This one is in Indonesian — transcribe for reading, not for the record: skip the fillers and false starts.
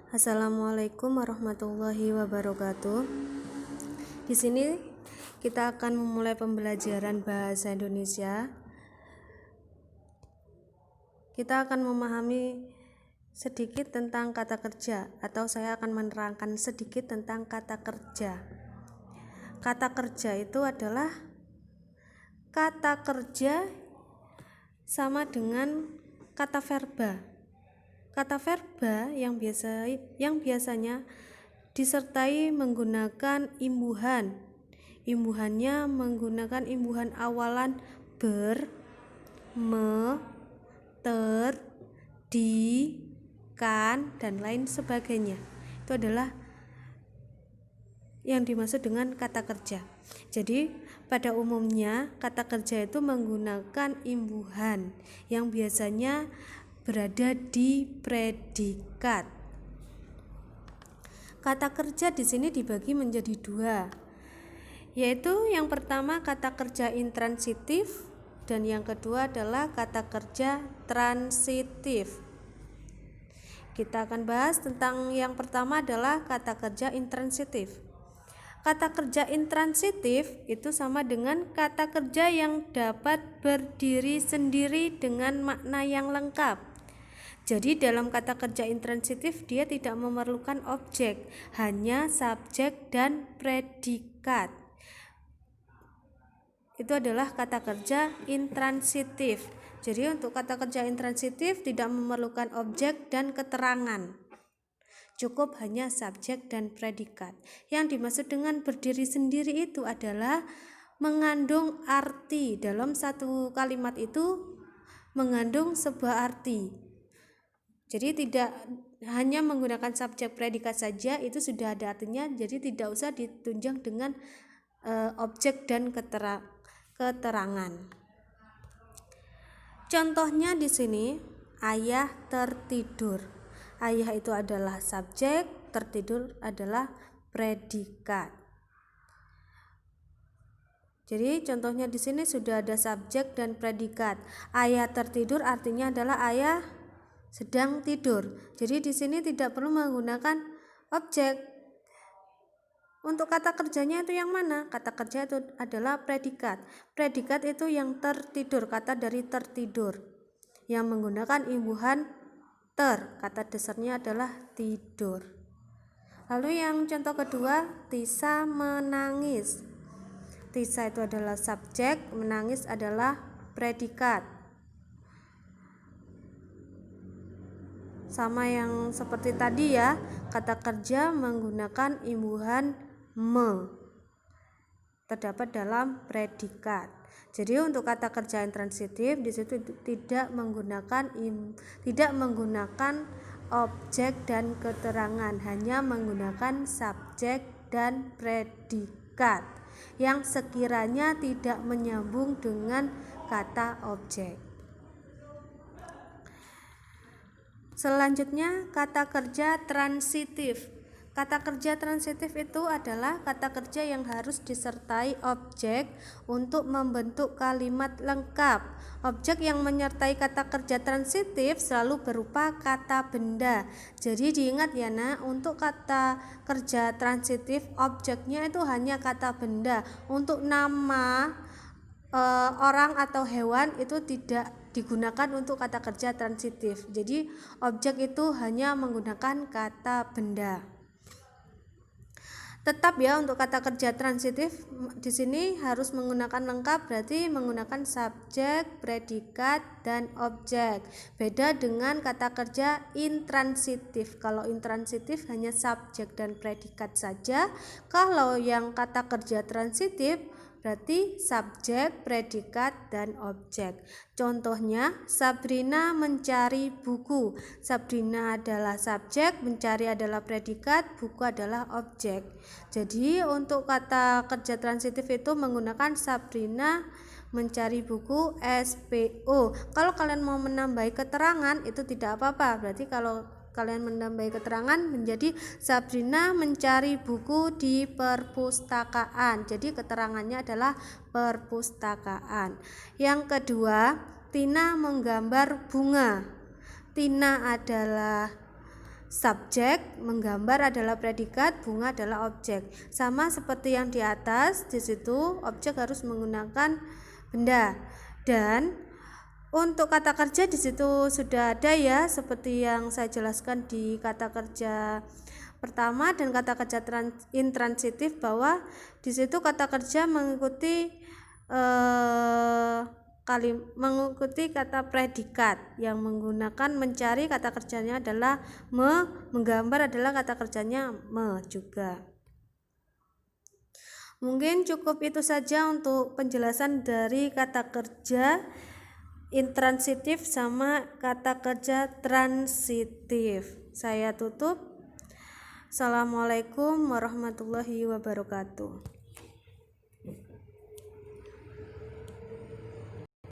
Assalamualaikum warahmatullahi wabarakatuh. Di sini kita akan memulai pembelajaran bahasa Indonesia. Kita akan memahami sedikit tentang kata kerja, atau saya akan menerangkan sedikit tentang kata kerja. Kata kerja itu adalah kata kerja sama dengan kata verba. Kata verba yang biasanya disertai menggunakan imbuhan. Imbuhannya menggunakan imbuhan awalan ber, me, ter, di, kan, dan lain sebagainya. Itu adalah yang dimaksud dengan kata kerja. Jadi pada umumnya kata kerja itu menggunakan imbuhan yang biasanya berada di predikat. Kata kerja di sini dibagi menjadi dua, yaitu yang pertama kata kerja intransitif dan yang kedua adalah kata kerja transitif. Kita akan bahas tentang yang pertama adalah kata kerja intransitif. Kata kerja intransitif itu sama dengan kata kerja yang dapat berdiri sendiri dengan makna yang lengkap. Jadi dalam kata kerja intransitif dia tidak memerlukan objek, hanya subjek dan predikat. Itu adalah kata kerja intransitif. Jadi untuk kata kerja intransitif tidak memerlukan objek dan keterangan. Cukup hanya subjek dan predikat. Yang dimaksud dengan berdiri sendiri itu adalah mengandung arti. Dalam satu kalimat itu mengandung sebuah arti. Jadi tidak hanya menggunakan subjek predikat saja itu sudah ada artinya, jadi tidak usah ditunjang dengan objek dan keterangan. Contohnya di sini, ayah tertidur. Ayah itu adalah subjek, tertidur adalah predikat. Jadi contohnya di sini sudah ada subjek dan predikat. Ayah tertidur artinya adalah ayah sedang tidur. Jadi di sini tidak perlu menggunakan objek. Untuk kata kerjanya itu yang mana? Kata kerja itu adalah predikat. Predikat itu yang tertidur, kata dari tertidur, yang menggunakan imbuhan ter. Kata dasarnya adalah tidur. Lalu yang contoh kedua, Tisa menangis. Tisa itu adalah subjek, menangis adalah predikat. Sama yang seperti tadi ya, kata kerja menggunakan imbuhan me terdapat dalam predikat. Jadi untuk kata kerja intransitif di situ tidak menggunakan objek dan keterangan, hanya menggunakan subjek dan predikat yang sekiranya tidak menyambung dengan kata objek. Selanjutnya kata kerja transitif. Kata kerja transitif itu adalah kata kerja yang harus disertai objek untuk membentuk kalimat lengkap. Objek yang menyertai kata kerja transitif selalu berupa kata benda. Jadi diingat ya nak, untuk kata kerja transitif objeknya itu hanya kata benda. Untuk nama orang atau hewan itu tidak digunakan untuk kata kerja transitif. Jadi objek itu hanya menggunakan kata benda. Tetap ya untuk kata kerja transitif di sini harus menggunakan lengkap, berarti menggunakan subjek, predikat, dan objek. Beda dengan kata kerja intransitif. Kalau intransitif hanya subjek dan predikat saja. Kalau yang kata kerja transitif berarti subjek, predikat, dan objek. Contohnya, Sabrina mencari buku. Sabrina adalah subjek, mencari adalah predikat, buku adalah objek. Jadi untuk kata kerja transitif itu menggunakan Sabrina mencari buku SPO. Kalau kalian mau menambahi keterangan itu tidak apa-apa. Berarti kalau kalian menambahi keterangan menjadi Sabrina mencari buku di perpustakaan. Jadi keterangannya adalah perpustakaan. Yang kedua, Tina menggambar bunga. Tina adalah subjek, menggambar adalah predikat, bunga adalah objek. Sama seperti yang di atas, di situ objek harus menggunakan benda. Dan untuk kata kerja di situ sudah ada ya, seperti yang saya jelaskan di kata kerja pertama dan kata kerja intransitif, bahwa di situ kata kerja mengikuti mengikuti kata predikat yang menggunakan mencari, kata kerjanya adalah menggambar adalah kata kerjanya juga. Mungkin cukup itu saja untuk penjelasan dari kata kerja intransitif sama kata kerja transitif. Saya tutup. Assalamualaikum warahmatullahi wabarakatuh.